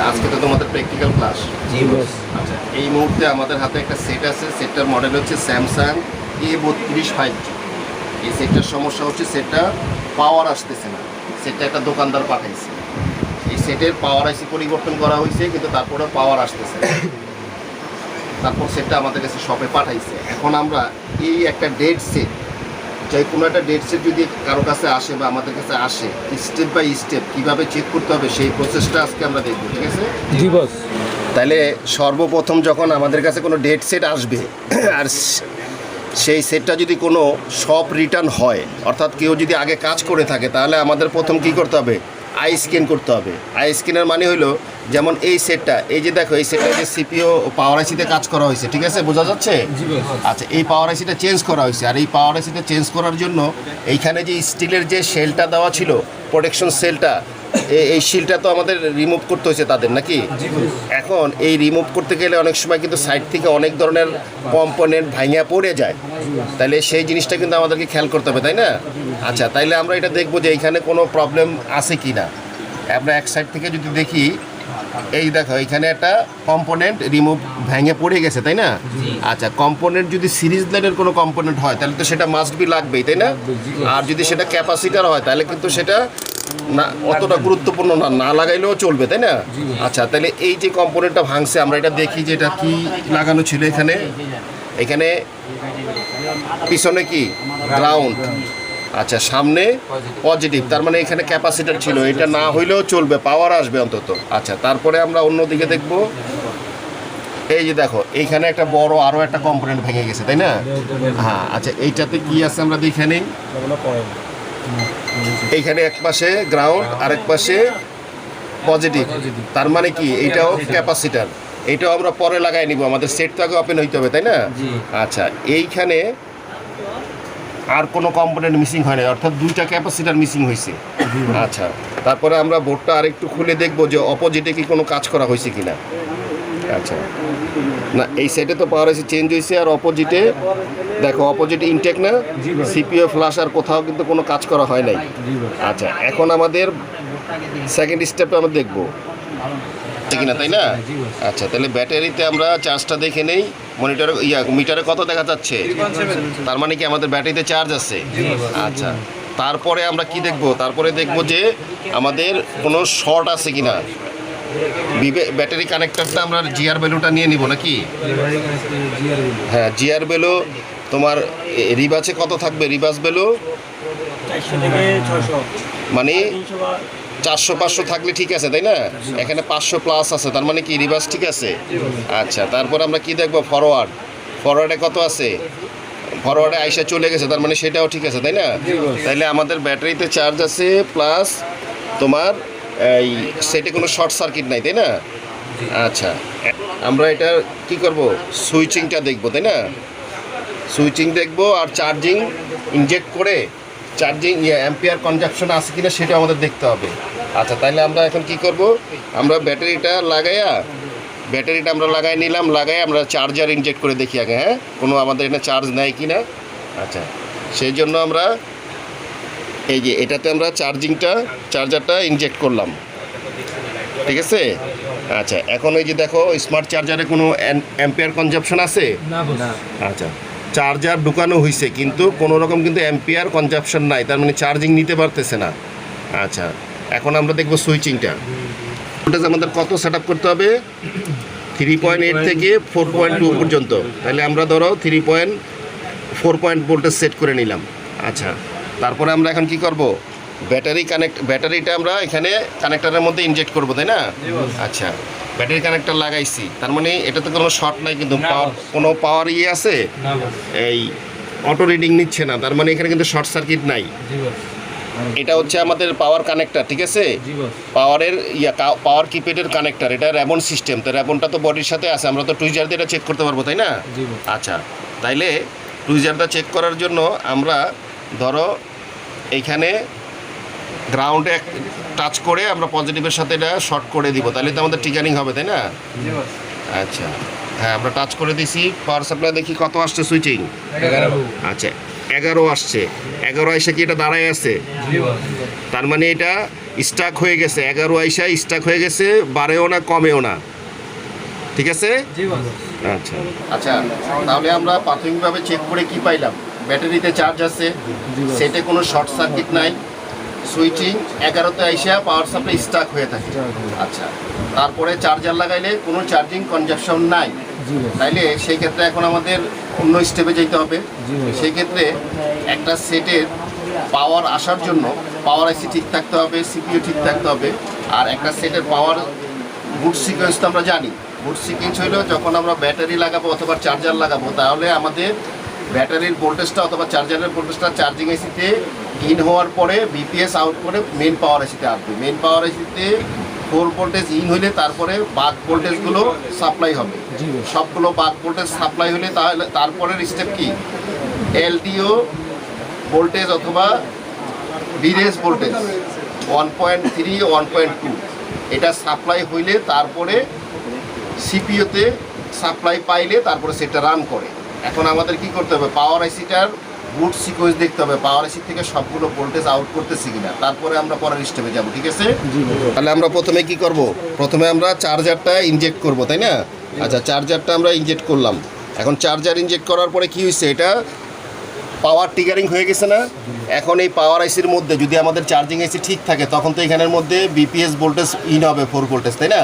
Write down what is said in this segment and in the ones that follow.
আজকে তো তোমাদের প্র্যাকটিক্যাল ক্লাস। জি বস। আচ্ছা, এই মুহূর্তে আমাদের হাতে একটা সেট আছে। সেটটার মডেল হচ্ছে স্যামসাং A32 5G। এই সেটটার সমস্যা হচ্ছে সেটটা পাওয়ার আসতেছে না। সেটটা একটা দোকানদার পাঠাইছে। এই সেটের পাওয়ার আইসি পরিবর্তন করা হয়েছে, কিন্তু তারপরে পাওয়ার আসতেছে না। তারপর সেটটা আমাদের কাছে শপে পাঠাইছে। এখন আমরা এই একটা ডেড সেট, যে কোনো একটা ডেড সেট যদি কারো কাছে আসে বা আমাদের কাছে আসে, স্টেপ বাই স্টেপ কীভাবে চেক করতে হবে সেই প্রসেসটা আজকে আমরা দেখব। ঠিক আছে? জি বস। তাহলে সর্বপ্রথম যখন আমাদের কাছে কোনো ডেড সেট আসবে আর সেই সেটটা যদি কোনো শপ রিটার্ন হয়, অর্থাৎ কেউ যদি আগে কাজ করে থাকে, তাহলে আমাদের প্রথম কী করতে হবে? আই স্ক্যান করতে হবে। আই স্ক্যানের মানে হলো, যেমন এই সেটটা, এই যে দেখো এই সেটটা যে সিপিও পাওয়ার আইসিতে কাজ করা হয়েছে, ঠিক আছে? বোঝা যাচ্ছে? আচ্ছা, এই পাওয়ার আইসিটা চেঞ্জ করা হয়েছে, আর এই পাওয়ার আইসিটা চেঞ্জ করার জন্য এইখানে যে স্টিলের যে শেলটা দেওয়া ছিল, প্রোটেকশন সেলটা, এই শিলটা তো আমাদের রিমুভ করতে হয়েছে তাদের, নাকি? এখন এই রিমুভ করতে গেলে অনেক সময় কিন্তু সাইড থেকে অনেক ধরনের কম্পোনেন্ট ভাঙিয়া পড়ে যায়। তাহলে সেই জিনিসটা কিন্তু আমাদেরকে খেয়াল করতে হবে, তাই না? আচ্ছা, তাইলে আমরা এটা দেখবো যে এইখানে কোনো প্রবলেম আছে কি না। আমরা এক সাইড থেকে যদি দেখি, এই দেখো এখানে একটা কম্পোনেন্ট রিমুভ ভেঙে পড়ে গেছে, তাই না? আচ্ছা, কম্পোনেন্ট যদি সিরিজ লাইনের কোনো কম্পোনেন্ট হয় তাহলে তো সেটা মাস্ট বি লাগবেই, তাই না? আর যদি সেটা ক্যাপাসিটার হয় তাহলে কিন্তু সেটা না, অতটা গুরুত্বপূর্ণ না, না লাগাইলেও চলবে, তাই না? আচ্ছা, তাহলে এই যে কম্পোনেন্টটা ভাঙছে, আমরা এটা দেখি যে এটা কি লাগানো ছিল এখানে। এখানে পিছনে কি গ্রাউন্ড, আচ্ছা সামনে পজিটিভ, তার মানে এখানে ক্যাপাসিটার ছিল। এটা না হইলেও চলবে, পাওয়ার আসবে অন্তত। আচ্ছা, তারপরে আমরা অন্যদিকে দেখব। এই যে দেখো এইখানে একটা বড় আরও একটা কম্পোনেন্ট ভেঙে গেছে, তাই না? হ্যাঁ, আচ্ছা এইটাতে কি আছে আমরা দেখে নিই। এইখানে এক পাশে গ্রাউন্ড আর এক পাশে পজিটিভ, তার মানে কি এইটাও ক্যাপাসিটার। এইটাও আমরা পরে লাগাই নিব, আমাদের সেট তো আগে ওপেন হইতে হবে, তাই না? আচ্ছা, এইখানে আর কোনো কম্পোনেন্ট মিসিং হয় না, অর্থাৎ দুইটা ক্যাপাসিটার মিসিং হয়েছে। আচ্ছা, তারপরে আমরা বোর্ডটা আরেকটু খুলে দেখব যে অপোজিটে কি কোনো কাজ করা হয়েছে কি না। আচ্ছা, না এই সাইডে তো পাওয়ার আইসি চেঞ্জ হয়েছে, আর অপোজিটে দেখো, অপোজিটে ইনটেক না, সিপিইউ ফ্ল্যাশ আর কোথাও কিন্তু কোনো কাজ করা হয় নাই। আচ্ছা, এখন আমাদের সেকেন্ড স্টেপটা আমরা দেখবো কিনা, তাই না? আচ্ছা, তাহলে ব্যাটারিতে আমরা চার্জটা দেখে নেই। মনিটরে মিটারে কত দেখা যাচ্ছে, তার মানে কি আমাদের ব্যাটারিতে চার্জ আছে। আচ্ছা, তারপরে আমরা কি দেখব? তারপরে দেখব যে আমাদের কোনো শর্ট আছে কিনা। ব্যাটারি কানেক্টরটা আমরা জিআর ভ্যালুটা নিয়ে নিব নাকি? হ্যাঁ, জিআর ভ্যালু তোমার রিবাসে কত থাকবে? রিবাস ভ্যালু মানে 400-500 থাকলে ঠিক আছে, তাই না? এখানে 500 প্লাস আছে, তার মানে কি রিভার্স ঠিক আছে। আচ্ছা, তারপর আমরা কি দেখব? ফরওয়ার্ডে কত আছে? ফরওয়ার্ডে আইসা চলে গেছে, তার মানে সেটাও ঠিক আছে, তাই না? তাইলে আমাদের ব্যাটারিতে চার্জ আছে, প্লাস তোমার এই সেটে কোনো শর্ট সার্কিট নাই, তাই না? আচ্ছা, আমরা এটা কি করব? সুইচিংটা দেখব, তাই না? সুইচিং দেখব আর চার্জিং ইনজেক্ট করে চার্জিং অ্যাম্পিয়ার কনজাম্পশন আছে কিনা সেটা আমাদের দেখতে হবে। আচ্ছা, তাহলে আমরা এখন কি করব? আমরা ব্যাটারিটা আমরা লাগাই নিলাম, লাগাই আমরা চার্জার ইনজেক্ট করে দেখি আগে, হ্যাঁ, কোনো আমাদের এটা চার্জ নেয় কি না। আচ্ছা, সেই জন্য আমরা এই যে এটাতে আমরা চার্জারটা ইনজেক্ট করলাম, ঠিক আছে? আচ্ছা, এখন এই যে দেখো স্মার্ট চার্জারে কোনো অ্যাম্পিয়ার কনজাম্পশন আছে না? আচ্ছা, চার্জার ঢুকানো হয়েছে কিন্তু কোনো রকম কিন্তু অ্যাম্পিয়ার কনজাম্পশন নাই, তার মানে চার্জিং নিতে পারতেছে না। আচ্ছা, এখন আমরা দেখব সুইচিংটা। ভোল্টেজ আমাদের কত সেট আপ করতে হবে? 3.8 থেকে 4.2 পর্যন্ত। তাহলে আমরা ধরো 3.4 ভোল্টেজ সেট করে নিলাম। আচ্ছা, তারপরে আমরা এখন কি করব? ব্যাটারিটা আমরা এখানে কানেক্টরের মধ্যে ইনজেক্ট করব, তাই না? আচ্ছা, ব্যাটারি কানেক্টর লাগাইছি, তার মানে এটাতে কোনো শর্ট নাই, কিন্তু কোনো পাওয়ার আছে, এই অটো রিডিং নিচ্ছে না, তার মানে এখানে কিন্তু শর্ট সার্কিট নাই। এটা হচ্ছে আমাদের পাওয়ার কানেক্টর, ঠিক আছে? পাওয়ারের পাওয়ার কিপ্যাডের কানেক্টর, এটা র্যাবন সিস্টেম। তো র্যাবনটা তো বডির সাথে আছে, আমরা তো টুইজার দিয়ে এটা চেক করতে পারবো, তাই না? আচ্ছা, তাইলে টুইজারটা চেক করার জন্য আমরা ধরো এইখানে গ্রাউন্ডে টাচ করে আমরা পজিটিভের সাথে এটা শর্ট করে দিব, তাহলে তো আমাদের টিকারিং হবে, তাই না? আচ্ছা, হ্যাঁ, আমরা টাচ করে দিছি। পাওয়ার সাপ্লাই দেখি কত আসছে সুইচিং। 11। আচ্ছা, 11 আসছে। 11 এসে কি এটা দাঁড়ায় আছে, তার মানে এটা স্টাক হয়ে গেছে, 11 আইসা স্টাক হয়ে গেছে, বাড়েও না কমেও না, ঠিক আছে। আচ্ছা আচ্ছা, তাহলে আমরা প্রাথমিকভাবে চেক করে কি পাইলাম? ব্যাটারিতে চার্জ আছে, সেটে কোনো শর্ট সার্কিট নাই, সুইচিং 11তে আইসা পাওয়ার সাপ্লাই স্টাক হয়ে থাকে। আচ্ছা, তারপরে চার্জার লাগাইলে কোনো চার্জিং কনজাকশন নাই, তাইলে সেই ক্ষেত্রে এখন আমাদের অন্য স্টেপে যেতে হবে। সেই ক্ষেত্রে একটা সেটের পাওয়ার আসার জন্য পাওয়ার আইসি ঠিক থাকতে হবে, সিপিইউ ঠিক থাকতে হবে। আর একটা সেটের পাওয়ার বুট সিকোয়েন্স তো আমরা জানি। বুট সিকোয়েন্স হলো যখন আমরা ব্যাটারি লাগাবো অথবা চার্জার লাগাবো, তাহলে আমাদের ব্যাটারির ভোল্টেজটা অথবা চার্জারের ভোল্টেজটা চার্জিং আইসিতে ইন হওয়ার পরে বিপিএস আউট করে মেন পাওয়ার আইসিতে আসবে। মেন পাওয়ার আইসিতে 4 ভোল্টেজ ইন হলে তারপরে বাক ভোল্টেজগুলো সাপ্লাই হবে। সবগুলো বাক ভোল্টেজ সাপ্লাই হলে তাহলে তারপরের স্টেপ কি? এলডিও ভোল্টেজ অথবা বিরেজ ভোল্টেজ 1.3 1.2 এটা সাপ্লাই হইলে তারপরে সিপিইউতে সাপ্লাই পাইলে তারপরে সেটা রান করে। এখন আমাদের কি করতে হবে? পাওয়ার আইসিটার বুট সিকোয়েন্স দেখতে হবে, পাওয়ার আইসি থেকে সবগুলো ভোল্টেজ আউট করতেছি কিনা, তারপরে আমরা পরের স্টেপে যাব, ঠিক আছে। তাহলে আমরা প্রথমে কি করব? প্রথমে আমরা চার্জারটা ইনজেক্ট করব, তাই না? আচ্ছা, চার্জারটা আমরা ইনজেক্ট করলাম। এখন চার্জার ইনজেক্ট করার পরে কি হয়েছে? এটা পাওয়ার ট্রিগারিং হয়ে গেছে না? এখন এই পাওয়ার আইসির মধ্যে যদি আমাদের চার্জিং আইসি ঠিক থাকে, তখন তো এখানের মধ্যে বিপিএস ভোল্টেজ ইন হবে, 4 ভোল্টেজ, তাই না?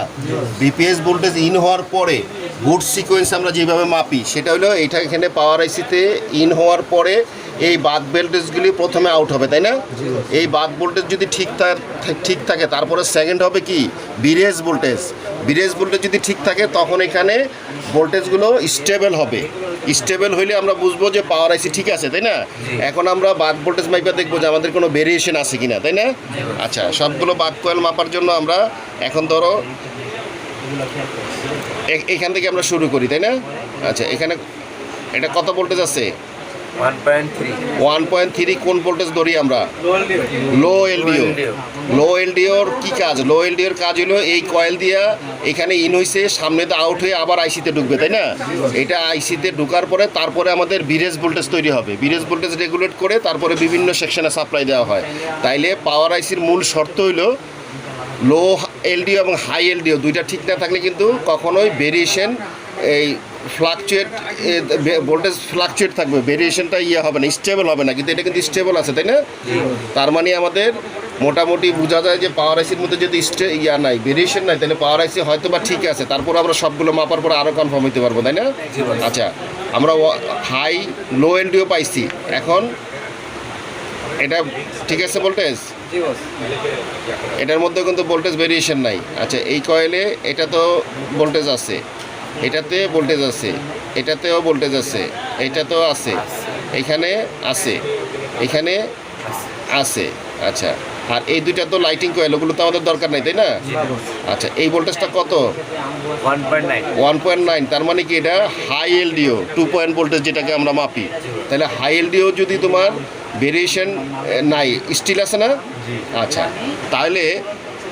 বিপিএস ভোল্টেজ ইন হওয়ার পরে বুট সিকোয়েন্স আমরা যেভাবে মাপি সেটা হলো এটা এখানে পাওয়ার আইসিতে ইন হওয়ার পরে এই বাক ভোল্টেজগুলি প্রথমে আউট হবে, তাই না? এই বাক ভোল্টেজ যদি ঠিক থাকে তারপরে সেকেন্ড হবে কি? বিরেজ ভোল্টেজ। বিরেজ ভোল্টেজ যদি ঠিক থাকে তখন এখানে ভোল্টেজগুলো স্টেবল হবে। স্টেবল হইলে আমরা বুঝবো যে পাওয়ার আইসি ঠিক আছে, তাই না? এখন আমরা বাক ভোল্টেজ মাইপা দেখবো যে আমাদের কোনো ভেরিয়েশন আছে কিনা, তাই না? আচ্ছা, সবগুলো বাক কয়েল মাপার জন্য আমরা এখন ধরো এখান থেকে আমরা শুরু করি, তাই না? আচ্ছা, এখানে এটা কত ভোল্টেজ আছে? 1.3 কোন ভোল্টেজ ধরি আমরা? লো এলডিও। লো এলডিওর কি কাজ? লো এলডিওর কাজ হলো এই কয়েল দিয়া এখানে ইন হয়েছে, সামনে তো আউট হয়ে আবার আইসিতে ঢুকবে, তাই না? এটা আইসিতে ঢুকার পরে তারপরে আমাদের বিরেজ ভোল্টেজ তৈরি হবে। বিরেজ ভোল্টেজ রেগুলেট করে তারপরে বিভিন্ন সেকশনে সাপ্লাই দেওয়া হয়। তাইলে পাওয়ার আইসির মূল শর্ত হইলো লো এলডিও এবং হাই এলডিও দুইটা ঠিক না থাকলে কিন্তু কখনোই ভেরিয়েশন এই ফ্লাকচুয়েট ভোল্টেজ ফ্লাকচুয়েট থাকবে, ভেরিয়েশনটা হবে না, স্টেবল হবে না। কিন্তু এটা কিন্তু স্টেবল আছে, তাই না? তার মানে আমাদের মোটামুটি বোঝা যায় যে পাওয়ার আইসির মধ্যে যদি নাই, ভেরিয়েশন নাই, তাহলে পাওয়ার আইসি হয়তো বা ঠিক আছে। তারপর আমরা সবগুলো মাপার পরে আরও কনফার্ম হতে পারবো, তাই না? আচ্ছা, আমরা হাই লো এলডিও পাইছি, এখন এটা ঠিক আছে ভোল্টেজ, এটার মধ্যে কিন্তু ভোল্টেজ ভেরিয়েশন নাই। আচ্ছা, এই কয়েলে এটা তো ভোল্টেজ আছে, এটাতে ভোল্টেজ আছে, এটাতেও ভোল্টেজ আছে, এটাতেও আছে, এখানে আছে, এখানে আছে। আচ্ছা, আর এই দুইটা তো লাইটিং কয়েল, ওগুলো তো আমাদের দরকার নাই, তাই না? আচ্ছা, এই ভোল্টেজটা কত? 1.9। তার মানে কি এটা হাই এলডিও 2 পয়েন্ট ভোল্টেজ যেটাকে আমরা মাপি। তাহলে হাই এলডিও যদি তোমার ভেরিয়েশন নাই, স্টিল আছে না? আচ্ছা, তাহলে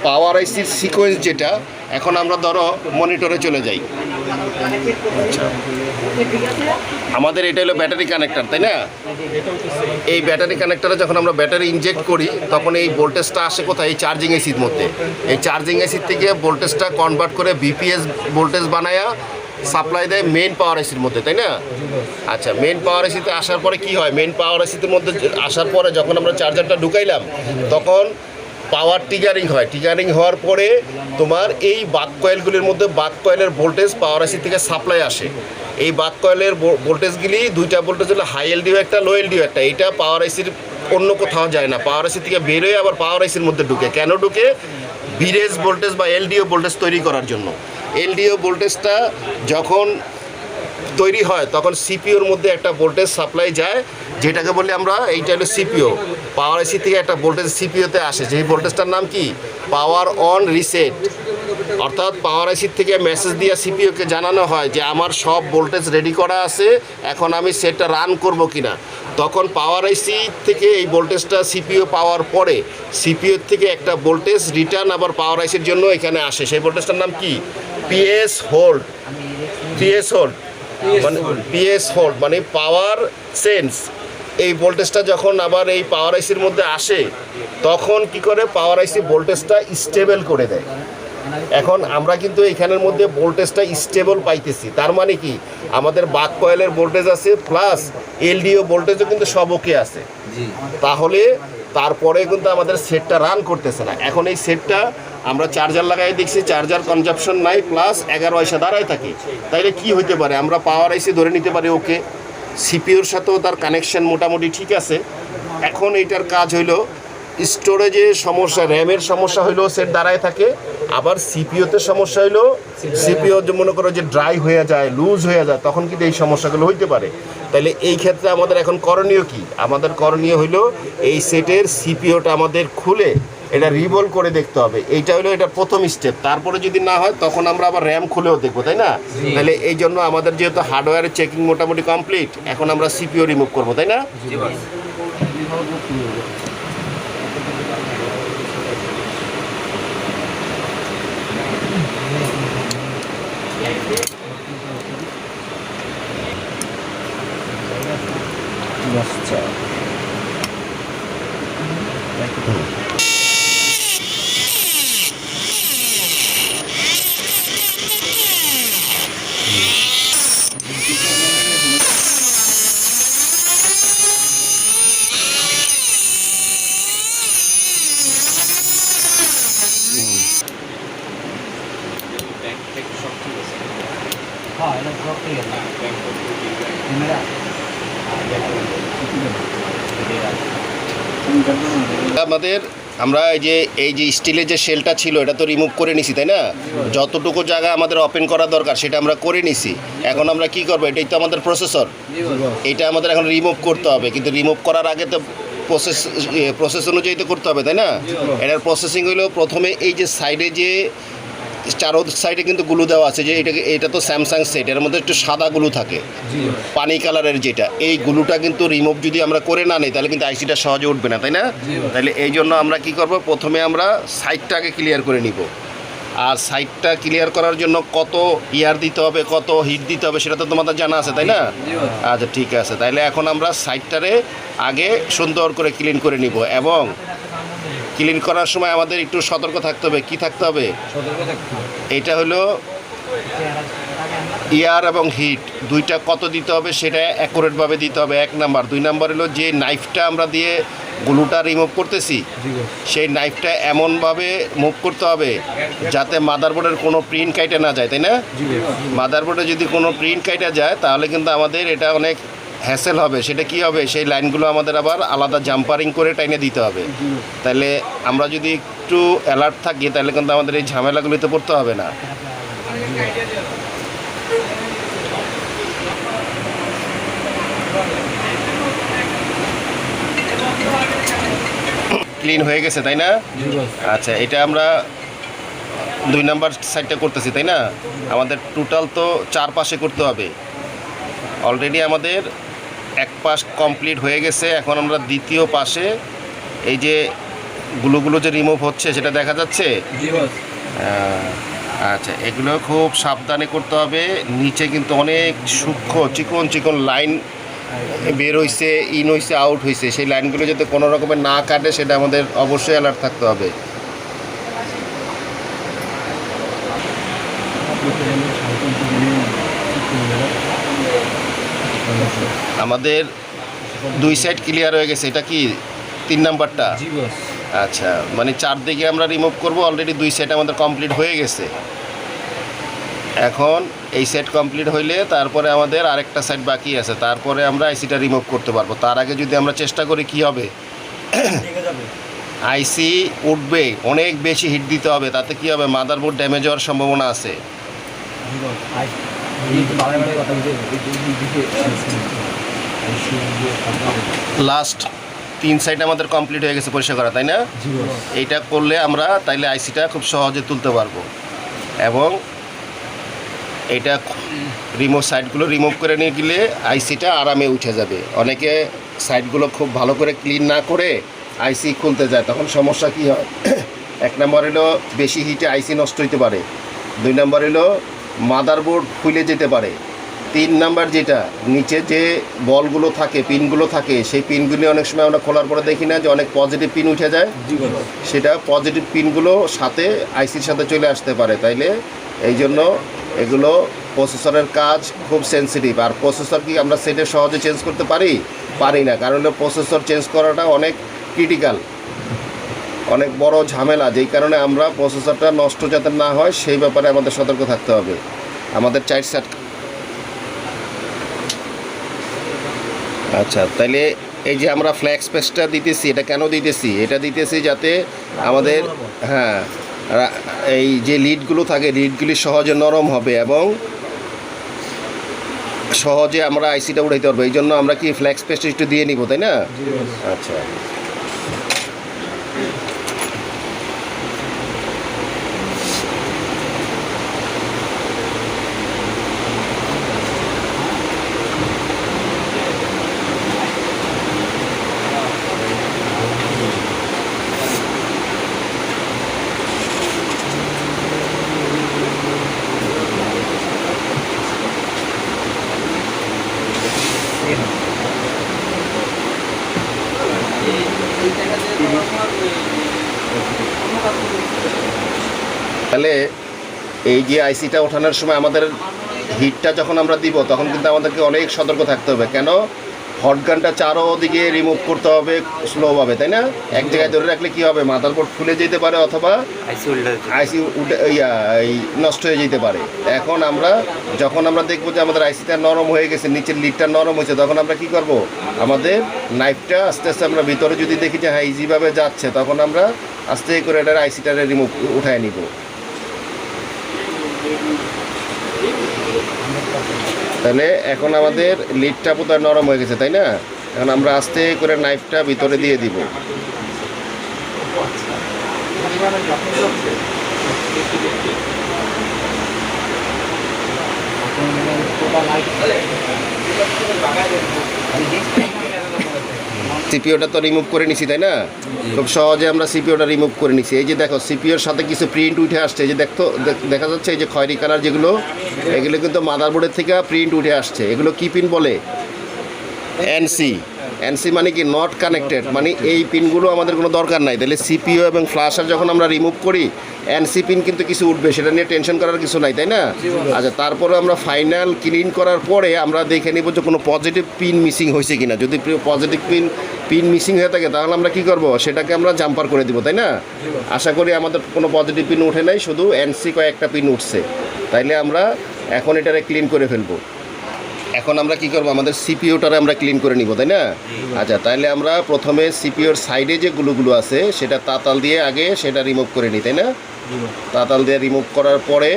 পাওয়ার আইসির সিকোয়েন্স যেটা, এখন আমরা ধরো মনিটরে চলে যাই। আচ্ছা, আমাদের এটা হলো ব্যাটারি কানেক্টর, তাই না? এই ব্যাটারি কানেক্টরে যখন আমরা ব্যাটারি ইনজেক্ট করি তখন এই ভোল্টেজটা আসে কোথায়? এই চার্জিং এসির মধ্যে। এই চার্জিং এসির থেকে ভোল্টেজটা কনভার্ট করে বিপিএস ভোল্টেজ বানায়া সাপ্লাই দেয় মেন পাওয়ার এসির মধ্যে, তাই না? আচ্ছা, মেন পাওয়ার এসিতে আসার পরে কি হয়? মেন পাওয়ার এসির মধ্যে আসার পরে যখন আমরা চার্জারটা ঢুকাইলাম তখন পাওয়ার ট্রিগারিং হয়। ট্রিগারিং হওয়ার পরে তোমার এই বাক কয়েলগুলির মধ্যে বাক কয়েলের ভোল্টেজ পাওয়ার এসি থেকে সাপ্লাই আসে। এই বাক কয়েলের ভোল্টেজগুলি দুইটা ভোল্টেজ হলো হাই এলডিও একটা, লো এলডিও একটা। এইটা পাওয়ার এসির অন্য কোথাও যায় না, পাওয়ার এসি থেকে বেরোয় আবার পাওয়ার এসির মধ্যে ঢুকে। কেন ঢুকে? বিরেজ ভোল্টেজ বা এলডিও ভোল্টেজ তৈরি করার জন্য। এলডিও ভোল্টেজটা যখন তৈরি হয় তখন সিপিওর মধ্যে একটা ভোল্টেজ সাপ্লাই যায়, যেটাকে বলি আমরা, এইটা হলো সিপিও। পাওয়ার এসি থেকে একটা ভোল্টেজ সিপিওতে আসে, যেই ভোল্টেজটার নাম কি? Power on reset. অর্থাৎ পাওয়ার এসির থেকে মেসেজ দিয়ে সিপিওকে জানানো হয় যে আমার সব ভোল্টেজ রেডি করা আছে, এখন আমি সেটটা রান করব কিনা। তখন পাওয়ার আইসি থেকে এই ভোল্টেজটা সিপিও পাওয়ার পরে সিপিওর থেকে একটা ভোল্টেজ রিটার্ন আবার পাওয়ার আইসির জন্য এখানে আসে। সেই ভোল্টেজটার নাম কি? PS hold. পিএস হোল্ড মানে পাওয়ার সেন্স। এই ভোল্টেজটা যখন আবার এই পাওয়ার আইসির মধ্যে আসে তখন কি করে পাওয়ার আইসি ভোল্টেজটা স্টেবল করে দেয়। এখন আমরা কিন্তু এখানের মধ্যে ভোল্টেজটা স্টেবল পাইতেছি, তার মানে কি আমাদের বাক কয়েলের ভোল্টেজ আছে প্লাস এলডিও ভোল্টেজও কিন্তু সব ওকে আছে। তাহলে তারপরে কিন্তু আমাদের সেটটা রান করতেছে না। এখন এই সেটটা আমরা চার্জার লাগাই দেখছি, চার্জার কনজাম্পশন নাই, প্লাস 11 পয়সা দাঁড়ায় থাকে। তাইলে কি হইতে পারে, আমরা পাওয়ার আইসি ধরে নিতে পারি ওকে, সিপিউর সাথেও তার কানেকশন মোটামুটি ঠিক আছে। এখন এইটার কাজ হইলো স্টোরেজের সমস্যা, র্যামের সমস্যা হইলেও সেট দাঁড়ায় থাকে, আবার সিপিওতে সমস্যা হইলেও সিপিও যে মনে করো যে ড্রাই হয়ে যায়, লুজ হয়ে যায়, তখন কিন্তু এই সমস্যাগুলো হইতে পারে। তাহলে এই ক্ষেত্রে আমাদের এখন করণীয় কি? আমাদের করণীয় হইলো এই সেটের সিপিওটা আমাদের খুলে এটা রিভলভ করে দেখতে হবে। এইটা হলো এটা প্রথম স্টেপ। তারপরে যদি না হয় তখন আমরা আবার র্যাম খুলেও দেখবো, তাই না? তাহলে এই জন্য আমাদের যেহেতু হার্ডওয়্যারের চেকিং মোটামুটি কমপ্লিট, এখন আমরা সিপিও রিমুভ করবো, তাই না? আমাদের আমরা এই যে স্টিলের যে শেলটা ছিল এটা তো রিমুভ করে নিছি, তাই না? যতটুকু জায়গা আমাদের ওপেন করা দরকার সেটা আমরা করে নিছি। এখন আমরা কি করবো, এটাই তো আমাদের প্রসেসর, এটা আমাদের এখন রিমুভ করতে হবে। কিন্তু রিমুভ করার আগে তো প্রসেস অনুযায়ী তো করতে হবে, তাই না? এটার প্রসেসিং হলো প্রথমে এই যে সাইডে যে চারো সাইডে কিন্তু গ্লু দেওয়া আছে, যে এটা তো স্যামসাং সেট, এর মধ্যে একটু সাদা গ্লু থাকে পানি কালারের, যেটা এই গ্লুটা কিন্তু রিমুভ যদি আমরা করে না নিই তাহলে কিন্তু আইসিটা সহজে উঠবে না, তাই না? তাহলে এই জন্য আমরা কি করব, প্রথমে আমরা সাইডটাকে ক্লিয়ার করে নিব। আর সাইডটা ক্লিয়ার করার জন্য কত ইয়ার দিতে হবে, কত হিট দিতে হবে সেটা তো তোমাদের জানা আছে, তাই না? আচ্ছা ঠিক আছে, তাহলে এখন আমরা সাইডটারে আগে সুন্দর করে ক্লিন করে নিব। এবং ক্লিন করার সময় আমাদের একটু সতর্ক থাকতে হবে। কি থাকতে হবে? এটা হলো ইয়ার এবং হিট দুইটা কত দিতে হবে সেটা অ্যাকুরেটভাবে দিতে হবে, 1 নাম্বার। 2 নাম্বার হলো যে নাইফটা আমরা দিয়ে গ্লুটা রিমুভ করতেছি সেই নাইফটা এমনভাবে মুভ করতে হবে যাতে মাদারবোর্ডের কোনো প্রিন্ট কাইটে না যায়, তাই না? মাদারবোর্ডে যদি কোনো প্রিন্ট কাইটে যায় তাহলে কিন্তু আমাদের এটা অনেক হ্যাসেল হবে। সেটা কি হবে, সেই লাইনগুলো আমাদের আবার আলাদা জাম্পারিং করে টাইনে দিতে হবে। তাহলে আমরা যদি একটু অ্যালার্ট থাকি তাহলে কিন্তু আমাদের এই ঝামেলাগুলিতে পড়তে হবে না। ক্লিন হয়ে গেছে, তাই না? আচ্ছা, এটা আমরা 2 নাম্বার সাইডটা করতেছি, তাই না? আমাদের টোটাল তো 4 পাশে করতে হবে। অলরেডি আমাদের এক পাশ কমপ্লিট হয়ে গেছে। এখন আমরা দ্বিতীয় পাশে এই যে গ্লুগুলো যে রিমুভ হচ্ছে সেটা দেখা যাচ্ছে। আচ্ছা, এগুলো খুব সাবধানে করতে হবে। নিচে কিন্তু অনেক সূক্ষ্ম চিকন চিকন লাইন বের হয়েছে, ইন হয়েছে, আউট হয়েছে। সেই লাইনগুলো যাতে কোনো রকমের না কাটে সেটা আমাদের অবশ্যই অ্যালার্ট থাকতে হবে। আমাদের 2 সাইড ক্লিয়ার হয়ে গেছে। এটা কি 3 নাম্বারটা? আচ্ছা, মানে 4 দিকে আমরা রিমুভ করব। অলরেডি 2 সাইড আমাদের কমপ্লিট হয়ে গেছে। এখন এই সেট কমপ্লিট হইলে তারপরে আমাদের আরেকটা সাইড বাকি আছে, তারপরে আমরা আইসিটা রিমুভ করতে পারবো। তার আগে যদি আমরা চেষ্টা করি কি হবে, আইসি উঠবে, অনেক বেশি হিট দিতে হবে। তাতে কি হবে, মাদারবোর্ড ড্যামেজ হওয়ার সম্ভাবনা আছে। লাস্ট 3 সাইড আমাদের কমপ্লিট হয়ে গেছে পরিষ্কার করা, তাই না? এইটা করলে আমরা তাইলে আইসিটা খুব সহজে তুলতে পারবো। এবং এটা সাইডগুলো রিমুভ করে নিয়ে গেলে আইসিটা আরামে উঠে যাবে। অনেকে সাইডগুলো খুব ভালো করে ক্লিন না করে আইসি খুলতে যায়, তখন সমস্যা কী হয়, 1 নম্বর হলো বেশি হিটে আইসি নষ্ট হইতে পারে, 2 নম্বর হলো মাদারবোর্ড খুলে যেতে পারে, 3 নাম্বার যেটা নিচে যে বলগুলো থাকে, পিনগুলো থাকে, সেই পিনগুলি অনেক সময় আমরা খোলার পরে দেখি না যে অনেক পজিটিভ পিন উঠে যায়। সেটা পজিটিভ পিনগুলো সাথে আইসির সাথে চলে আসতে পারে। তাইলে এই জন্য এগুলো প্রসেসরের কাজ খুব সেন্সিটিভ। আর প্রসেসর কি আমরা সেটে সহজে চেঞ্জ করতে পারি না, কারণ প্রসেসর চেঞ্জ করাটা অনেক ক্রিটিক্যাল, অনেক বড় ঝামেলা। যেই কারণে আমরা প্রসেসরটা নষ্ট যাতে না হয় সেই ব্যাপারে আমাদের সতর্ক থাকতে হবে। আমাদের 4 সেট। আচ্ছা, তাইলে এই যে আমরা ফ্ল্যাক্স পেস্টটা দিতেছি, এটা কেন দিতেছি? এটা দিতেছি যাতে আমাদের এই যে লিডগুলো থাকে, লিডগুলি সহজে নরম হবে এবং সহজে আমরা আইসিটা উঠাইতে পারবো। এই জন্য আমরা কি ফ্ল্যাক্স পেস্ট একটু দিয়ে নিব, তাই না? আচ্ছা, তাহলে এই যে আইসিটা ওঠানোর সময় আমাদের হিটটা যখন আমরা দিব তখন কিন্তু আমাদেরকে অনেক সতর্ক থাকতে হবে। কেন? হট গানটা চারোদিকে রিমুভ করতে হবে স্লোভাবে, তাই না? এক জায়গায় ধরে রাখলে কি হবে, মাদারবোর্ড খুলে যেতে পারে অথবা আইসি নষ্ট হয়ে যেতে পারে। এখন যখন আমরা দেখবো যে আমাদের আইসিটা নরম হয়ে গেছে, নিচের লিডটা নরম হয়েছে, তখন আমরা কি করব, আমাদের নাইফটা আস্তে আস্তে আমরা ভিতরে যদি দেখি যে হ্যাঁ ইজিভাবে যাচ্ছে, তখন আমরা আস্তে করে এটার আইসিটারে রিমুভ উঠায় নিব। তাহলে এখন আমাদের লিডটা বোধহয় নরম হয়ে গেছে, তাই না? এখন আমরা আস্তে করে নাইফটা ভিতরে দিয়ে দিব। সিপিওটা তো রিমুভ করে নিছি, তাই না? খুব সহজে আমরা সিপিওটা রিমুভ করে নিছি। এই যে দেখো, সিপিওর সাথে কিছু প্রিন্ট উঠে আসছে। এই যে দেখা যাচ্ছে এই যে খয়েরি কালার যেগুলো, এগুলো কিন্তু মাদারবোর্ডের থেকে প্রিন্ট উঠে আসছে। এগুলো কি পিন বলে? এনসি। এনসি মানে কি? নট কানেক্টেড, মানে এই পিনগুলো আমাদের কোনো দরকার নাই। তাহলে সিপিও এবং ফ্ল্যাশার যখন আমরা রিমুভ করি, এনসি পিন কিন্তু কিছু উঠবে, সেটা নিয়ে টেনশন করার কিছু নাই, তাই না? আচ্ছা, তারপরে আমরা ফাইনাল ক্লিন করার পরে আমরা দেখে নিব যে কোনো পজিটিভ পিন মিসিং হয়েছে কিনা। যদি পজিটিভ পিন মিসিং হয়ে থাকে তাহলে আমরা কি করব, সেটাকে আমরা জাম্পার করে দিব, তাই না? আশা করি আমাদের কোনো পজিটিভ পিন উঠে নাই, শুধু এনসি কয়েকটা পিন উঠছে। তাইলে আমরা এখন এটারে ক্লিন করে ফেলবো। এখন আমরা কি করব, আমাদের সিপিওটারে আমরা ক্লিন করে নিব, তাই না? আচ্ছা, তাহলে আমরা প্রথমে সিপিওর সাইডে যে গুলো আছে সেটা তাতাল দিয়ে আগে সেটা রিমুভ করে নিই, তাই না? তাতাল দিয়ে রিমুভ করার পরে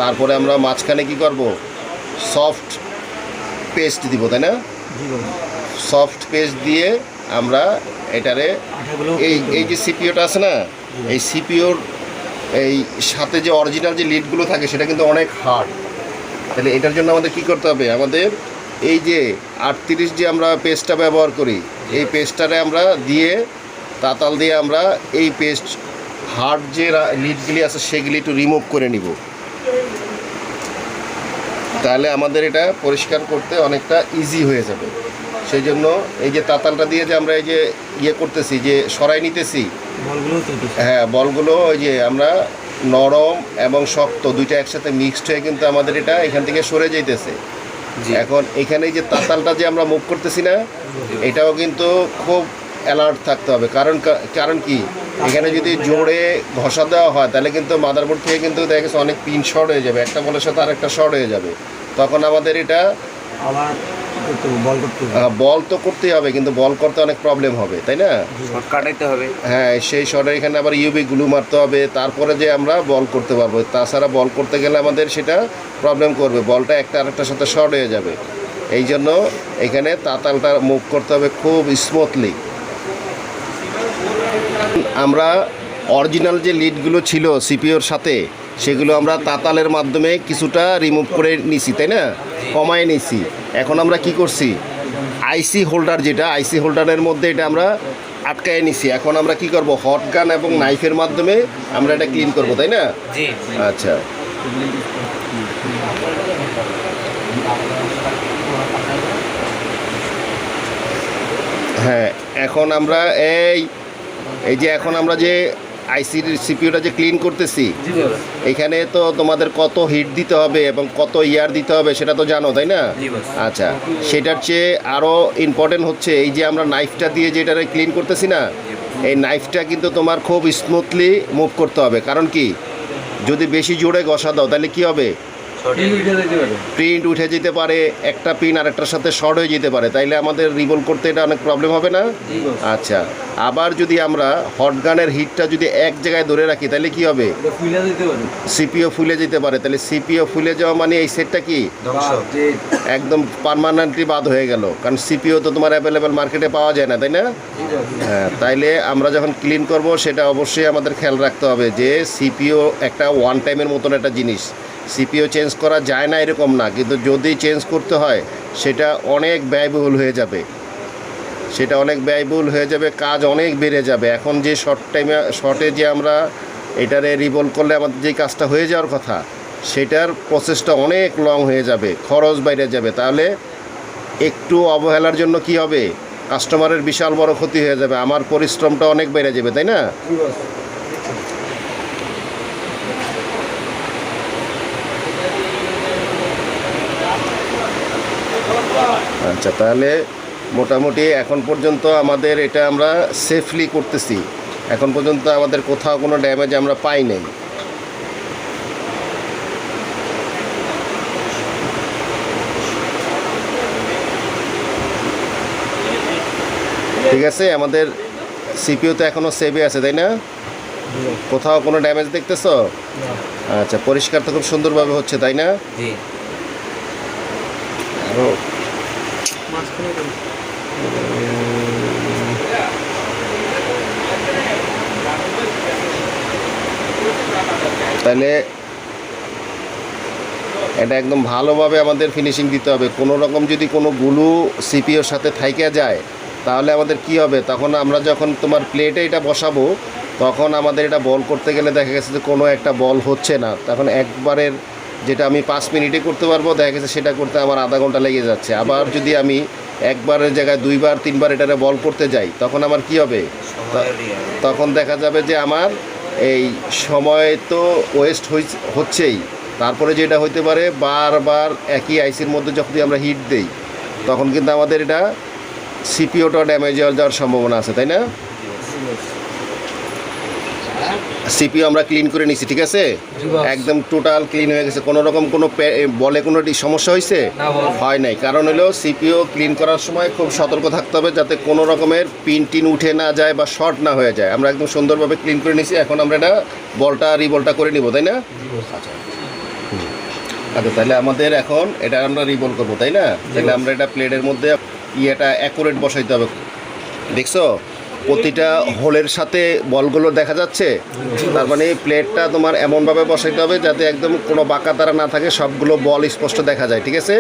তারপরে আমরা মাঝখানে কি করব, সফট পেস্ট দিব, তাই না? সফট পেস্ট দিয়ে আমরা এটারে এই যে সিপিওটা আছে না, এই সিপিওর এই সাথে যে অরিজিনাল যে লিডগুলো থাকে সেটা কিন্তু অনেক হার্ড। তাহলে এটার জন্য আমাদের কি করতে হবে, আমাদের এই যে 38 যে আমরা পেস্টটা ব্যবহার করি, এই পেস্টটারে আমরা দিয়ে তাতাল দিয়ে আমরা এই পেস্ট হার্ড যে লিডগুলি আছে সেগুলি একটু রিমুভ করে নিব। তাহলে আমাদের এটা পরিষ্কার করতে অনেকটা ইজি হয়ে যাবে। সেই জন্য এই যে তাতালটা দিয়ে যে আমরা এই যে করতেছি, যে সরাই নিতেছি, হ্যাঁ বলগুলো ওই যে আমরা নরম এবং শক্ত দুইটা একসাথে মিক্সড হয়ে কিন্তু আমাদের এটা এখান থেকে সরে যাইতেছে। এখন এখানে যে তাতালটা যে আমরা মুভ করতেছি না, এটাও কিন্তু খুব অ্যালার্ট থাকতে হবে। কারণ কি, এখানে যদি জোরে ঘষা দেওয়া হয় তাহলে কিন্তু মাদারবোর্ড থেকে কিন্তু দেখা গেছে অনেক পিন শর্ট হয়ে যাবে, একটা বলের সাথে আরেকটা শর্ট হয়ে যাবে। তখন আমাদের এটা বল তো করতেই হবে, কিন্তু বল করতে অনেক প্রবলেম হবে, তাই না? শর্ট কাটাইতে হবে। হ্যাঁ, সেই শর্টের এখানে আবার ইউবি গ্লু মারতে হবে, তারপরে যে আমরা বল করতে পারবো। তাছাড়া বল করতে গেলে আমাদের সেটা প্রবলেম করবে, বলটা একটা আরেকটার সাথে শর্ট হয়ে যাবে। এই জন্য এখানে তাতালটা মুভ করতে হবে খুব স্মুথলি। আমরা অরিজিনাল যে লিডগুলো ছিল সিপিওর সাথে সেগুলো আমরা তাতালের মাধ্যমে কিছুটা রিমুভ করে নিছি, তাই না? কমায় নিছি। এখন আমরা কি করছি, আইসি হোল্ডার যেটা, আইসি হোল্ডারের মধ্যে এটা আমরা আটকায় নিছি। এখন আমরা কি করব, হট গান এবং নাইফের মাধ্যমে আমরা এটা ক্লিন করব, তাই না? জি। আচ্ছা, হ্যাঁ, এখন আমরা এই এই যে এখন আমরা যে আইসির সিপিইউটা যে ক্লিন করতেছি, এখানে তো তোমাদের কত হিট দিতে হবে এবং কত ইয়ার দিতে হবে সেটা তো জানো, তাই না? আচ্ছা, সেটার চেয়ে আরও ইম্পর্টেন্ট হচ্ছে এই যে আমরা নাইফটা দিয়ে যেটারে ক্লিন করতেছি না, এই নাইফটা কিন্তু তোমার খুব স্মুথলি মুভ করতে হবে। কারণ কি, যদি বেশি জোরে ঘষা দাও তাহলে কি হবে, প্রিন্ট উঠে যেতে পারে, একটা পিন আরেকটার সাথে শর্ট হয়ে যেতে পারে, তাইলে আমাদের রিভল করতে এটা অনেক প্রবলেম হবে না? আচ্ছা, আবার যদি আমরা হট গানের হিটটা যদি এক জায়গায় ধরে রাখি তাহলে কি হবে, সিপিও ফুলে যেতে পারে। তাহলে সিপিও ফুলে যাওয়া মানে এই সেটটা কি একদম পার্মানেন্টলি বাদ হয়ে গেল, কারণ সিপিও তো তোমার অ্যাভেলেবেল মার্কেটে পাওয়া যায় না, তাই না? হ্যাঁ, তাইলে আমরা যখন ক্লিন করব সেটা অবশ্যই আমাদের খেয়াল রাখতে হবে যে সিপিও একটা ওয়ান টাইমের মতন একটা জিনিস, সিপিও চেঞ্জ করা যায় না এরকম না, কিন্তু যদি চেঞ্জ করতে হয় সেটা অনেক ব্যয়বহুল হয়ে যাবে, কাজ অনেক বেড়ে যাবে। এখন যে শর্টে যে আমরা এটারে রিভলভ করলে আমাদের যে কাজটা হয়ে যাওয়ার কথা সেটার প্রসেসটা অনেক লং হয়ে যাবে, খরচ বাইরে যাবে। তাহলে একটু অবহেলার জন্য কি হবে, কাস্টমারের বিশাল বড় ক্ষতি হয়ে যাবে, আমার পরিশ্রমটা অনেক বেড়ে যাবে, তাই না? আচ্ছা, তাহলে মোটামুটি এখন পর্যন্ত আমাদের এটা আমরা সেফলি করতেছি, এখন পর্যন্ত আমাদের কোথাও কোনো ড্যামেজ আমরা পাই নাই। ঠিক আছে, আমাদের সিপিইউ তো এখনও সেভে আছে, তাই না? কোথাও কোনো ড্যামেজ দেখতেছো? আচ্ছা, পরিষ্কার তো খুব সুন্দরভাবে হচ্ছে, তাই না? আরও তাহলে এটা একদম ভালোভাবে আমাদের ফিনিশিং দিতে হবে। কোনো রকম যদি কোনো গুলু সিপিওর সাথে থাইকা যায় তাহলে আমাদের কি হবে, তখন আমরা যখন তোমার প্লেটে এটা বসাবো তখন আমাদের এটা বল করতে গেলে দেখা গেছে যে কোনো একটা বল হচ্ছে না, তখন একবারের যেটা আমি 5 মিনিটে করতে পারবো দেখা গেছে সেটা করতে আমার আধা ঘন্টা লেগে যাচ্ছে। আবার যদি আমি একবারের জায়গায় 2বার 3বার এটারে বল করতে যাই তখন আমার কি হবে, তখন দেখা যাবে যে আমার এই সময় তো ওয়েস্ট হচ্ছেই, তারপরে যেটা হইতে পারে বারবার একই আইসির মধ্যে যখন আমরা হিট দেই তখন কিন্তু আমাদের এটা সিপিওটা ড্যামেজ হয়ে যাওয়ার সম্ভাবনা আছে, তাই না? সিপিও আমরা ক্লিন করে নিছি, ঠিক আছে, একদম টোটাল ক্লিন হয়ে গেছে। কোনো রকম কোনো বলে কোনো সমস্যা হয়েছে হয় নাই, কারণ হলো সিপিও ক্লিন করার সময় খুব সতর্ক থাকতে হবে যাতে কোনো রকমের পিন টিন উঠে না যায় বা শর্ট না হয়ে যায়। আমরা একদম সুন্দরভাবে ক্লিন করে নিছি, এখন আমরা এটা রিবলটা করে নিব, তাই না? আচ্ছা, তাহলে আমাদের এখন এটা আমরা রিবল করবো, তাই না? তাহলে আমরা এটা প্লেটের মধ্যে ইয়েটা অ্যাকুরেট বসাইতে হবে। দেখছো প্রতিটা হোলের সাথে বলগুলো দেখা যাচ্ছে, তার মানে প্লেটটা তোমার এমনভাবে বসাইতে হবে যাতে একদম কোনো বাঁকা তারা না থাকে, সবগুলো বল স্পষ্ট দেখা যায়, ঠিক আছে?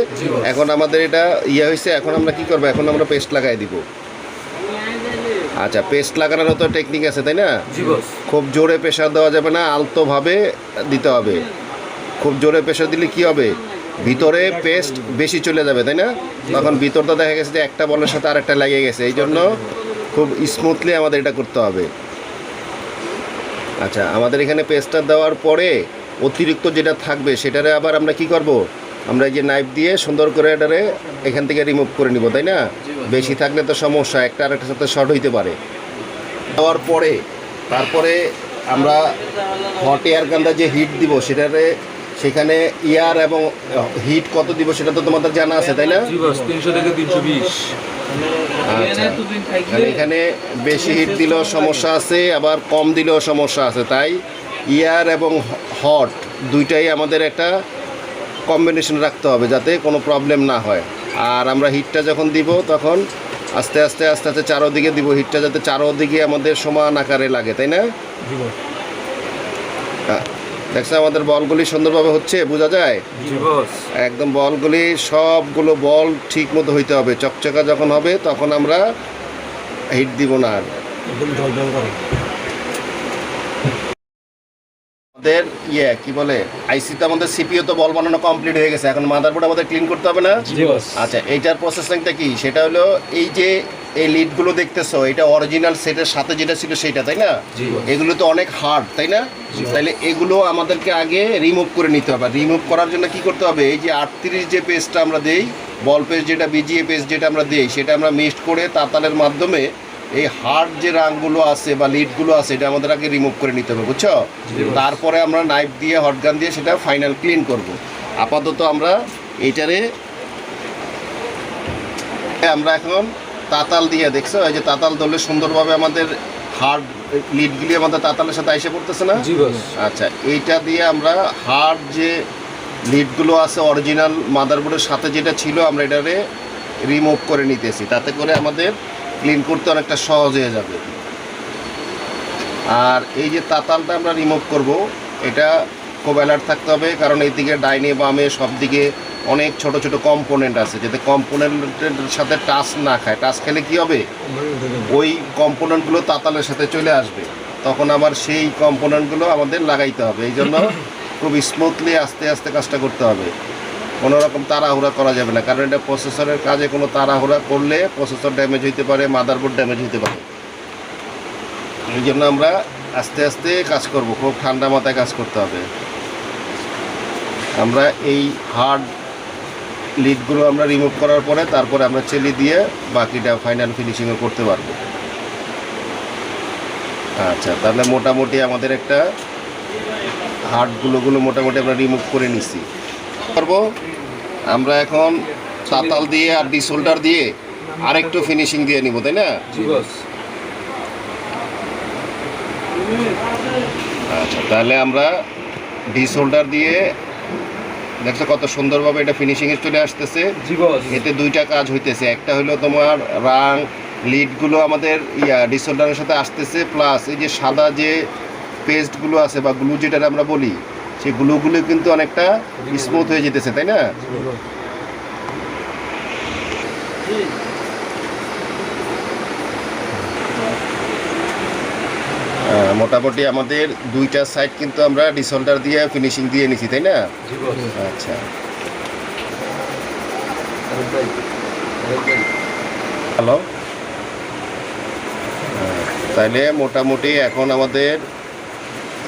এখন আমাদের এটা হয়েছে, এখন আমরা কি করবো, এখন আমরা পেস্ট লাগাই দিব। আচ্ছা, পেস্ট লাগানোরও তো টেকনিক আছে, তাই না? খুব জোরে প্রেশার দেওয়া যাবে না, আলতোভাবে দিতে হবে। খুব জোরে প্রেশার দিলে কি হবে, ভিতরে পেস্ট বেশি চলে যাবে, তাই না? তখন ভিতরটা দেখা গেছে যে একটা বলের সাথে আরেকটা লেগে গেছে, এই জন্য খুব স্মুথলি আমাদের এটা করতে হবে। আচ্ছা, আমাদের এখানে পেস্টটা দেওয়ার পরে অতিরিক্ত যেটা থাকবে সেটারে আবার আমরা কি করব, আমরা এই যে নাইফ দিয়ে সুন্দর করে এটারে এখান থেকে রিমুভ করে নিব, তাই না? বেশি থাকলে তো সমস্যা, একটা আরেকটার সাথে শর্ট হইতে পারে। দেওয়ার পরে তারপরে আমরা হট এয়ার গানটা যে হিট দিব সেটারে, সেখানে ইয়ার এবং হিট কত দিব সেটা তো তোমাদের জানা আছে, তাই না? 300 থেকে 320। আচ্ছা, এখানে বেশি হিট দিলেও সমস্যা আছে, আবার কম দিলেও সমস্যা আছে, তাই ইয়ার এবং হট দুইটাই আমাদের একটা কম্বিনেশন রাখতে হবে যাতে কোনো প্রবলেম না হয়। আর আমরা হিটটা যখন দিব তখন আস্তে আস্তে আস্তে আস্তে চারোদিকে দিব হিটটা, যাতে চারোদিকে আমাদের সমান আকারে লাগে, তাই না? দেখছো আমাদের বলগুলি সুন্দরভাবে হচ্ছে, বোঝা যায় একদম বলগুলি সবগুলো বল ঠিক মতো হইতে হবে, চকচকা যখন হবে তখন আমরা হিট দিব না। আর আমাদের কি বলে আইসিতে আমাদের সিপিইউ তো বল বানানো কমপ্লিট হয়ে গেছে, এখন মাদারবোর্ড আমাদের ক্লিন করতে হবে না? জি বস। আচ্ছা, এইটার প্রসেসিংটা কি? সেটা হলো এই যে এই লিডগুলো দেখতেছো, এটা অরিজিনাল সেটের সাথে যেটা ছিল সেইটা, তাই না? জি বস। এগুলো তো অনেক হার্ড, তাই না? তাহলে এগুলো আমাদেরকে আগে রিমুভ করে নিতে হবে। রিমুভ করার জন্য কি করতে হবে? এই যে 38 যে পেস্টটা আমরা দেই, বল পেস্ট যেটা, বিজিএ পেস্ট যেটা আমরা দিই, সেটা আমরা মিক্সড করে তাতালের মাধ্যমে এই হার্ড যে রাংগুলো আছে বা লিডগুলো আছে এটা আমাদের আগে রিমুভ করে নিতে হবে, বুঝছো? তারপরে আমরা নাইফ দিয়ে, হটগান দিয়ে সেটা ফাইনাল ক্লিন করব। আপাতত আমরা এইটারে আমরা এখন তাতাল দিয়ে, দেখছো এই যে তাতাল ধরলে সুন্দরভাবে আমাদের হার্ড লিডগুলি আমাদের তাতালের সাথে এসে পড়তেছে না? জি বস। আচ্ছা, এইটা দিয়ে আমরা হার্ড যে লিডগুলো আছে অরিজিনাল মাদারবোর্ডের সাথে যেটা ছিল আমরা এটারে রিমুভ করে নিতেছি, তাতে করে আমাদের ক্লিন করতে অনেকটা সহজ হয়ে যাবে। আর এই যে তাতালটা আমরা রিমুভ করব, এটা খুব অ্যালার্ট থাকতে হবে, কারণ এইদিকে ডাইনে বামে সব দিকে অনেক ছোট ছোট কম্পোনেন্ট আছে, যাতে কম্পোনেন্টের সাথে টাচ না খায়। টাচ খেলে কি হবে? ওই কম্পোনেন্টগুলো তাতালের সাথে চলে আসবে, তখন আবার সেই কম্পোনেন্টগুলো আমাদের লাগাইতে হবে। এই জন্য খুব স্মুথলি আস্তে আস্তে কাজটা করতে হবে, কোনো রকম তাড়াহুড়া করা যাবে না, কারণ এটা প্রসেসরের কাজে কোনো তাড়াহুড়া করলে প্রসেসর ড্যামেজ হইতে পারে, মাদারবোর্ড ড্যামেজ হইতে পারে। এই জন্য আমরা আস্তে আস্তে কাজ করব, খুব ঠান্ডা মাথায় কাজ করতে হবে। আমরা এই হার্ড লিডগুলো আমরা রিমুভ করার পরে তারপরে আমরা চেলি দিয়ে বাকিটা ফাইনাল ফিনিশিংও করতে পারবো। আচ্ছা, তাহলে মোটামুটি আমাদের একটা হার্ডগুলো মোটামুটি আমরা রিমুভ করে নিছি। করবো আমরা এখন তাতাল দিয়ে আর ডিসোল্ডার দিয়ে আরেকটু ফিনিশিং দিয়ে নিব, তাই না? জি বস। আচ্ছা, তাহলে আমরা ডিসোল্ডার দিয়ে, দেখছো কত সুন্দরভাবে এটা ফিনিশিংয়ে চলে আসতেছে। জি বস। এতে দুইটা কাজ হইতেছে, একটা হলো তোমার রাং লিডগুলো আমাদের ডিসোল্ডারের সাথে আসতেছে, প্লাস এই যে সাদা যে পেস্টগুলো আছে বা গ্লু যেটা আমরা বলি, সেই গ্লুগুলো কিন্তু অনেকটা স্মুথ হয়ে যেতেছে, তাই না? মোটামুটি আমাদের দুইটা সাইড কিন্তু আমরা ডিসোল্ডার দিয়ে ফিনিশিং দিয়ে নিছি, তাই না? জি বস। আচ্ছা, হ্যালো। তাইলে মোটামুটি এখন আমাদের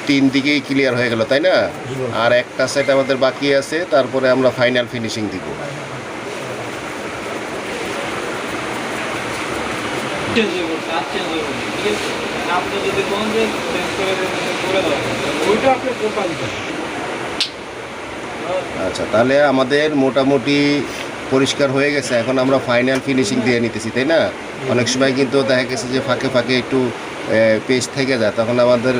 3 দিকেই ক্লিয়ার হয়ে গেল, তাই না? আর একটা সাইড আমাদের বাকি আছে, তারপরে আমরা ফাইনাল ফিনিশিং দিব। আচ্ছা, তাহলে আমাদের মোটামুটি পরিষ্কার হয়ে গেছে, এখন আমরা ফাইনাল ফিনিশিং দিয়ে নিতেছি, তাই না? অনেক সময় কিন্তু দেখা গেছে যে ফাঁকে ফাঁকে একটু পেস্ট থেকে যায়, তখন আমাদের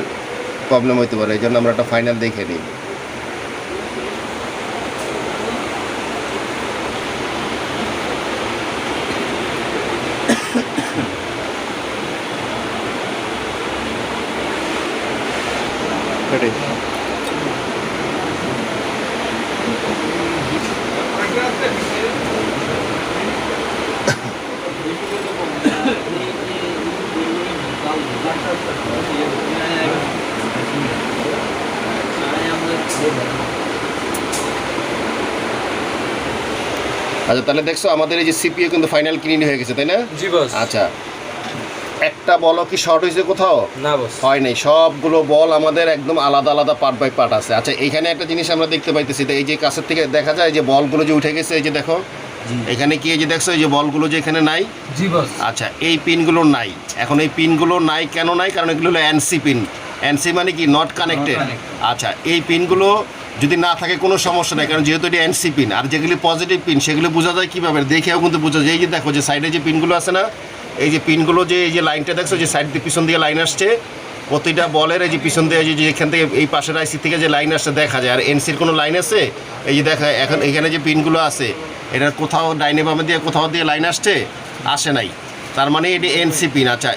প্রবলেম হইতে পারে, এই জন্য আমরা একটা ফাইনাল দেখে নিই। আচ্ছা, তাহলে দেখছো আমাদের এই যে সিপিইউ কিন্তু ফাইনাল ক্লিন হয়ে গেছে, তাই না? জি বস। আচ্ছা, একটা বলও কি শর্ট হয়েছে কোথাও? না বস। হয় নাই, সবগুলো বল আমাদের একদম আলাদা আলাদা পার্ট বাই পার্ট আছে। আচ্ছা, এইখানে একটা জিনিস আমরা দেখতে পাইতেছি, এই যে কাছের থেকে দেখা যায় যে বলগুলো যে উঠে গেছে, এই যে দেখো এখানে কি, এই যে দেখছো এই যে বলগুলো যে এখানে নাই। জি বস। আচ্ছা, এই পিনগুলো নাই। এখন এই পিনগুলো নাই কেন নাই? কারণ এগুলো হলো এনসি পিন। এনসি মানে কি? Not connected. আচ্ছা, এই পিনগুলো যদি না থাকে কোনো সমস্যা নেই, কারণ যেহেতু এটা এনসি পিন। আর যেগুলি পজিটিভ পিন সেগুলো বোঝা যায় কীভাবে? দেখেও কিন্তু বোঝা যায়। এই যে দেখো যে সাইডে যে পিনগুলো আছে না, এই যে পিনগুলো যে এই যে লাইনটা দেখছো যে সাইড দিয়ে পিছন দিয়ে লাইন আসছে, প্রতিটা বলের এই যে পিছন দিয়ে যে এখান থেকে এই পাশের আইসি থেকে যে লাইন আসছে দেখা যায়। আর এনসির কোনো লাইন আছে? এই যে দেখা, এখন এখানে যে পিনগুলো আছে এটার কোথাও ডাইনে বামে দিয়ে কোথাও দিয়ে লাইন আসছে? আসে নাই, তার মানে এটি এনসি পিন। আচ্ছা,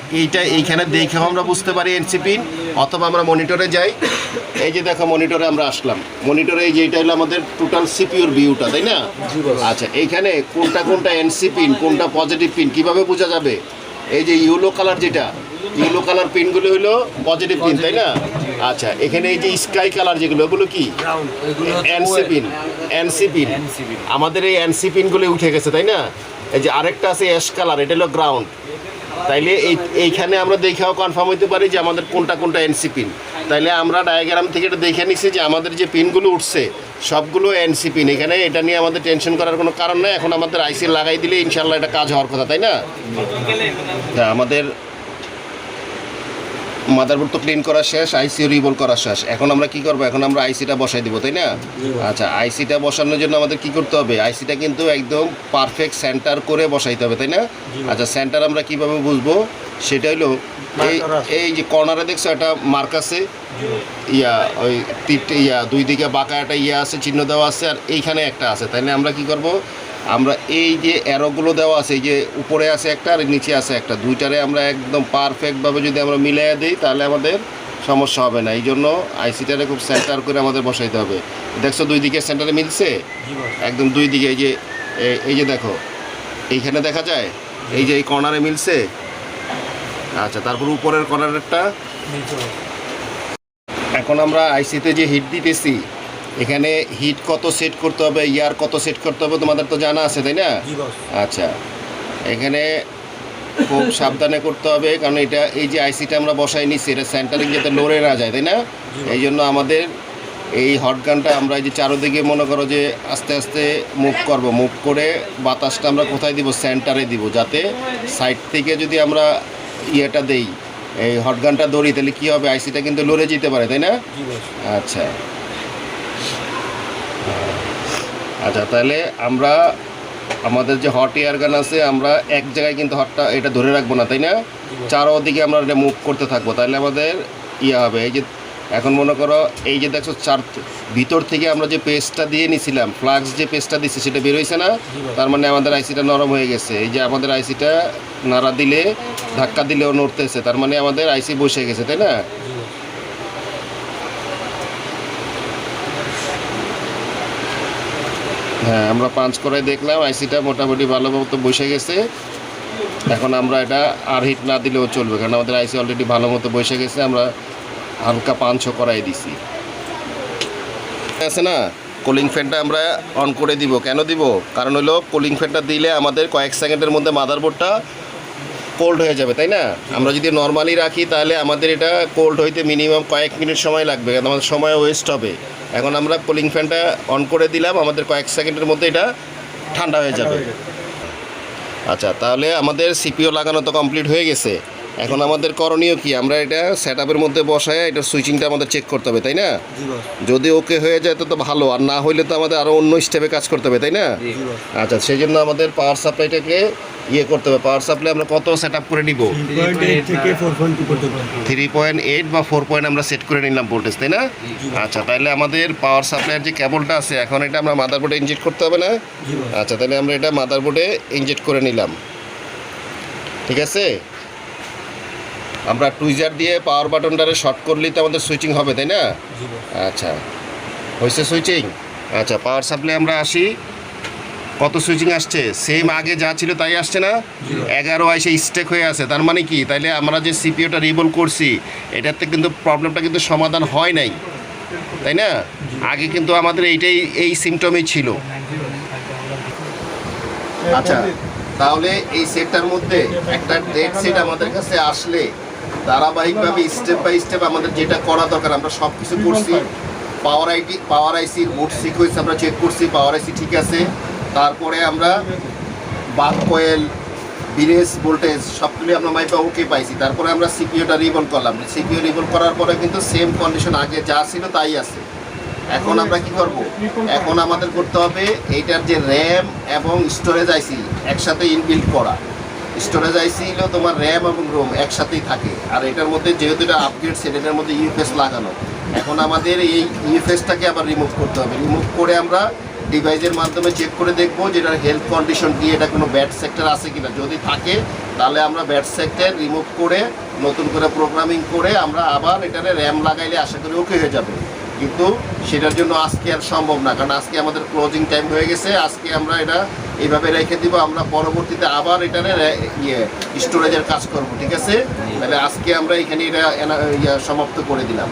এইখানে দেখেও আমরা বুঝতে পারি এনসি পিন, অথবা আমরা মনিটরে যাই। এই যে দেখো মনিটরে আমরা আসলাম, মনিটরে এই যে এটা হলো আমাদের টোটাল সিপিইউর ভিউটা, তাই না? আচ্ছা, এইখানে কোনটা কোনটা এনসি পিন, কোনটা পজিটিভ পিন কীভাবে বোঝা যাবে? এই যে ইয়েলো কালার, যেটা ইয়েলো কালার পিনগুলো হলো পজিটিভ পিন, তাই না? আচ্ছা, এখানে এই যে স্কাই কালার যেগুলো, ওগুলো কি এগুলো হচ্ছে এনসি পিন? এনসি পিন, আমাদের এই এনসি পিনগুলো উঠে গেছে তাই না? এই যে আরেকটা আছে অ্যাশ কালার, এটা হলো গ্রাউন্ড। তাইলে এইখানে আমরা দেখেও কনফার্ম হইতে পারি যে আমাদের কোনটা কোনটা এনসি পিন। তাইলে আমরা ডায়াগ্রাম থেকে এটা দেখে নিছি যে আমাদের যে পিনগুলো উঠছে সবগুলো এনসি পিন। এখানে এটা নিয়ে আমাদের টেনশন করার কোনো কারণ নেই। এখন আমাদের আইসি লাগাই দিলে ইনশাল্লাহ এটা কাজ হওয়ার কথা, তাই না? তা আমাদের মাদারবোর্ড তো ক্লিন করা শেষ, আইসিও রিবল করা শেষ। এখন আমরা কি করব? এখন আমরা আইসিটা বসাই দিব, তাই না? আচ্ছা, আইসিটা বসানোর জন্য আমাদের কি করতে হবে? আইসিটা কিন্তু একদম পারফেক্ট সেন্টার করে বসাইতে হবে, তাই না? আচ্ছা, সেন্টার আমরা কিভাবে বুঝবো? সেটা হলো এই যে কর্নারে দেখছো একটা মার্ক আছে, ওই দুই দিকে বাঁকা একটা আছে, চিহ্ন দেওয়া আছে, আর এইখানে একটা আছে। তাইলে আমরা কি করব? আমরা এই যে অ্যারোগুলো দেওয়া আছে, এই যে উপরে আছে একটা আর নিচে আছে একটা, দুইটারে আমরা একদম পারফেক্টভাবে যদি আমরা মিলিয়ে দিই তাহলে আমাদের সমস্যা হবে না। এই জন্য আইসিটারে খুব সেন্টার করে আমাদের বসাইতে হবে। দেখছো দুই দিকে সেন্টারে মিলছে, একদম দুই দিকে। এই যে দেখো এইখানে দেখা যায়, এই যে এই কর্নারে মিলছে। আচ্ছা, তারপর উপরের কর্নারেরটা। এখন আমরা আইসিতে যে হিট দিতেছি, এখানে হিট কত সেট করতে হবে, ইয়ার কত সেট করতে হবে তোমাদের তো জানা আছে, তাই না? আচ্ছা, এখানে খুব সাবধানে করতে হবে, কারণ এটা এই যে আইসিটা আমরা বসাই নিচ্ছি, এটা সেন্টারিং যাতে লড়ে না যায়, তাই না? এই জন্য আমাদের এই হটগানটা আমরা এই যে চারোদিকে মনে করো যে আস্তে আস্তে মুভ করে বাতাসটা আমরা কোথায় দিব? সেন্টারে দিব, যাতে সাইড থেকে যদি আমরা ইয়েটা দেই, এই হটগানটা দড়ি, তাহলে কী হবে? আইসিটা কিন্তু লড়ে যেতে পারে, তাই না? আচ্ছা আচ্ছা, তাহলে আমরা আমাদের যে হট এয়ার গান আছে, আমরা এক জায়গায় কিন্তু হটটা এটা ধরে রাখবো না, তাই না? চারোদিকে আমরা এটা মুভ করতে থাকবো, তাহলে আমাদের হবে। এই যে এখন মনে করো এই যে দেখো ভিতর থেকে আমরা যে পেস্টটা দিয়ে নিছিলাম, ফ্লাক্স যে পেস্টটা দিচ্ছি সেটা বের হয়েছে না? তার মানে আমাদের আইসিটা নরম হয়ে গেছে। এই যে আমাদের আইসিটা নাড়া দিলে, ধাক্কা দিলেও নড়তেছে, তার মানে আমাদের আইসি বসে গেছে, তাই না? হ্যাঁ, আমরা পাঞ্চ করে দেখলাম আইসিটা মোটামুটি ভালো মতো বসে গেছে। এখন আমরা এটা আর হিট না দিলেও চলবে, কারণ আমাদের আইসি অলরেডি ভালো মতো বসে গেছে। আমরা হালকা পাঞ্চও করাই দিছি, আছে না? কুলিং ফ্যানটা আমরা অন করে দিব। কেন দিব? কারণ হলো কুলিং ফ্যানটা দিলে আমাদের কয়েক সেকেন্ডের মধ্যে মাদারবোর্ডটা কোল্ড হয়ে যাবে, তাই না? আমরা যদি নর্মালি রাখি তাহলে আমাদের এটা কোল্ড হইতে মিনিমাম কয়েক মিনিট সময় লাগবে, কারণ আমাদের সময় ওয়েস্ট হবে। এখন আমরা কুলিং ফ্যানটা অন করে দিলাম, আমাদের কয়েক সেকেন্ডের মধ্যে এটা ঠান্ডা হয়ে যাবে। আচ্ছা, তাহলে আমাদের সিপিও লাগানো তো কমপ্লিট হয়ে গেছে। এখন আমাদের করণীয় কি? আমরা এটা সেট আপের মধ্যে বসায় এটার সুইচিংটা আমাদের চেক করতে হবে, তাই না? যদি ওকে হয়ে যায় তো ভালো, আর না হইলে তো আমাদের আরও অন্য স্টেপে কাজ করতে হবে, তাই না? আচ্ছা, সেই জন্য আমাদের পাওয়ার সাপ্লাইটাকে করতে হবে। পাওয়ার সাপ্লাই আমরা কত সেট আপ করে নিব? 3.8 বা 4 আমরা সেট করে নিলাম ভোল্টেজ, তাই না? আচ্ছা, তাহলে আমাদের পাওয়ার সাপ্লাইয়ের যে কেবলটা আছে, এখন এটা আমরা মাদারবোর্ডে ইনজেক্ট করতে হবে না? আচ্ছা, তাহলে আমরা এটা মাদারবোর্ডে ইনজেক্ট করে নিলাম, ঠিক আছে? আমরা টুইজার দিয়ে পাওয়ার বাটনটারে শর্ট করলেই তো আমাদের সুইচিং হবে, তাই না? আচ্ছা, হয়েছে সুইচিং। আচ্ছা, পাওয়ার সাপ্লাই আমরা আসি, কত সুইচিং আসছে? সেম আগে যা ছিল তাই আসছে না? 11 এসে স্টেক হয়ে আছে। তার মানে কি? তাইলে আমরা যে সিপিওটা রিবল করছি, এটাতে কিন্তু প্রবলেমটা কিন্তু সমাধান হয় নাই, তাই না? আগে কিন্তু আমাদের এই সিমটমই ছিল। আচ্ছা, তাহলে এই সেটটার মধ্যে একটা ডেড সেট আমাদের কাছে আসলে ধারাবাহিকভাবে স্টেপ বাই স্টেপ আমাদের যেটা করা দরকার আমরা সব কিছু করছি। পাওয়ার আইসির বুট সিকোয়েন্স আমরা চেক করছি, পাওয়ার আইসি ঠিক আছে। তারপরে আমরা বাক কয়েল, বিরেস, ভোল্টেজ সবগুলি আমরা মাইপা ওকে পাইছি। তারপরে আমরা সিপিওটা রিবল করলাম। সিপিও রিবল করার পরে কিন্তু সেম কন্ডিশন আগে যা ছিল তাই আছে। এখন আমরা কি করব? এখন আমাদের করতে হবে এইটার যে র্যাম এবং স্টোরেজ আইসি একসাথে ইনবিল্ড করা। স্টোরেজ আইসি হলো তোমার র্যাম এবং রোম একসাথেই থাকে, আর এটার মধ্যে যেহেতু এটা আপগ্রেড সেট, এটার মধ্যে ইউএফএস লাগানো। এখন আমাদের এই ইউএফএসটাকে আবার রিমুভ করতে হবে। রিমুভ করে আমরা ডিভাইসের মাধ্যমে চেক করে দেখবো যে এটার হেলথ কন্ডিশন কি, এটা কোনো ব্যাড সেক্টর আছে কিনা। যদি থাকে তাহলে আমরা ব্যাড সেক্টর রিমুভ করে নতুন করে প্রোগ্রামিং করে আমরা আবার এটারে র্যাম লাগাইলে আশা করি ওকে হয়ে যাবে। কিন্তু সেটার জন্য আজকে আর সম্ভব না, কারণ আজকে আমাদের ক্লোজিং টাইম হয়ে গেছে। আজকে আমরা এটা এইভাবে রেখে দিব, আমরা পরবর্তীতে আবার এটারে স্টোরেজের কাজ করব, ঠিক আছে? তাহলে আজকে আমরা এখানে এটা সমাপ্ত করে দিলাম।